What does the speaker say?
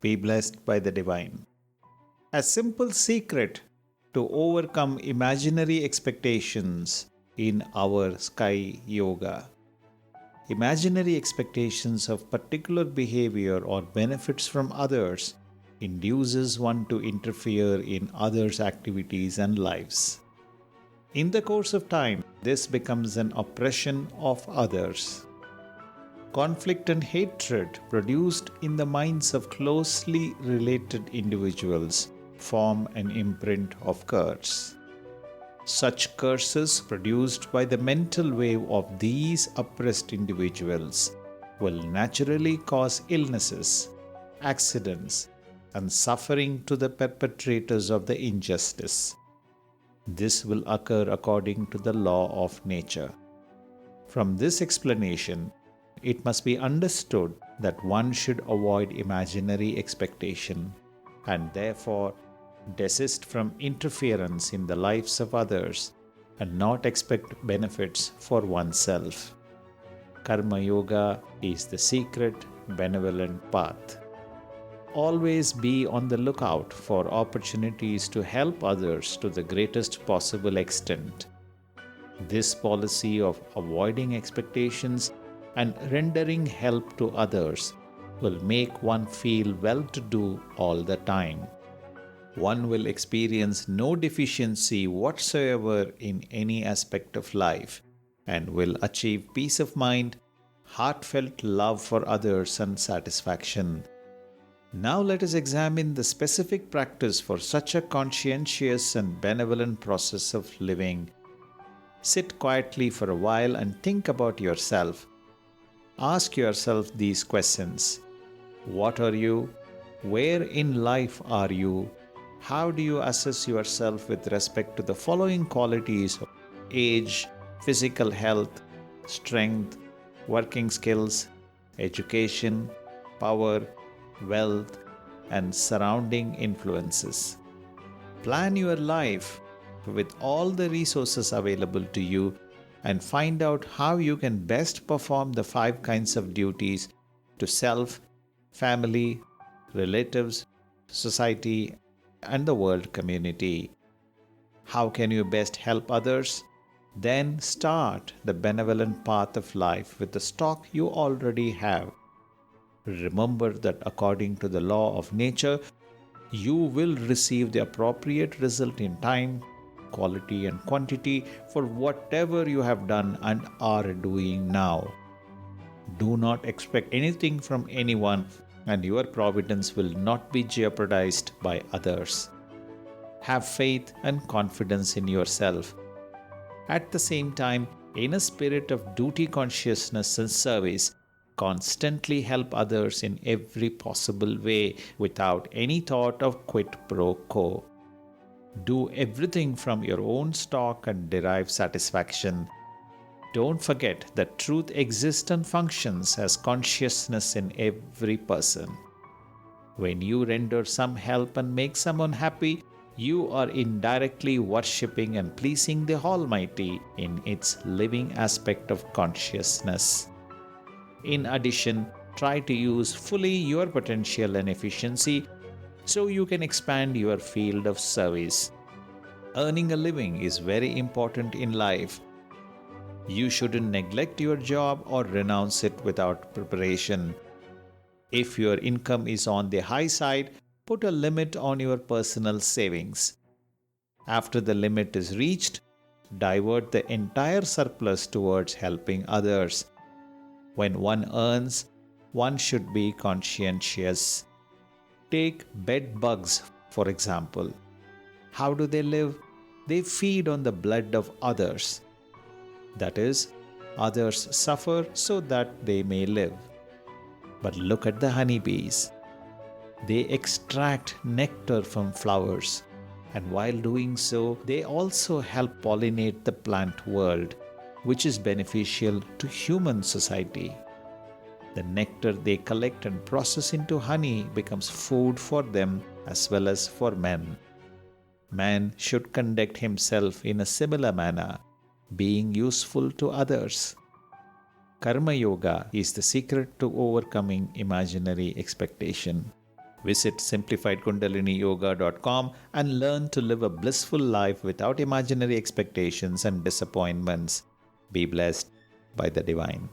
Be blessed by the divine. A simple secret to overcome imaginary expectations in our sky yoga. Imaginary expectations of particular behavior or benefits from others induces one to interfere in others' activities and lives. In the course of time, this becomes an oppression of others. Conflict and hatred produced in the minds of closely related individuals form an imprint of curse. Such curses produced by the mental wave of these oppressed individuals will naturally cause illnesses, accidents, and suffering to the perpetrators of the injustice. This will occur according to the law of nature. From this explanation, it must be understood that one should avoid imaginary expectation and therefore desist from interference in the lives of others and not expect benefits for oneself. Karma Yoga is the secret, benevolent path. Always be on the lookout for opportunities to help others to the greatest possible extent. This policy of avoiding expectations and rendering help to others will make one feel well-to-do all the time. One will experience no deficiency whatsoever in any aspect of life and will achieve peace of mind, heartfelt love for others, and satisfaction. Now let us examine the specific practice for such a conscientious and benevolent process of living. Sit quietly for a while and think about yourself. Ask yourself these questions. What are you? Where in life are you? How do you assess yourself with respect to the following qualities of age, physical health, strength, working skills, education, power, wealth, and surrounding influences? Plan your life with all the resources available to you and find out how you can best perform the 5 kinds of duties to self, family, relatives, society, and the world community. How can you best help others? Then start the benevolent path of life with the stock you already have. Remember that according to the law of nature, you will receive the appropriate result in time, quality, and quantity for whatever you have done and are doing now. Do not expect anything from anyone, and your providence will not be jeopardized by others. Have faith and confidence in yourself. At the same time, in a spirit of duty consciousness and service, constantly help others in every possible way without any thought of quid pro quo. Do everything from your own stock and derive satisfaction. Don't forget that truth exists and functions as consciousness in every person. When you render some help and make someone happy, you are indirectly worshipping and pleasing the Almighty in its living aspect of consciousness. In addition, try to use fully your potential and efficiency so you can expand your field of service. Earning a living is very important in life. You shouldn't neglect your job or renounce it without preparation. If your income is on the high side, put a limit on your personal savings. After the limit is reached, divert the entire surplus towards helping others. When one earns, one should be conscientious. Take bed bugs, for example. How do they live? They feed on the blood of others. That is, others suffer so that they may live. But look at the honeybees. They extract nectar from flowers, and while doing so, they also help pollinate the plant world, which is beneficial to human society. The nectar they collect and process into honey becomes food for them as well as for men. Man should conduct himself in a similar manner, being useful to others. Karma Yoga is the secret to overcoming imaginary expectation. Visit simplifiedkundaliniyoga.com and learn to live a blissful life without imaginary expectations and disappointments. Be blessed by the divine.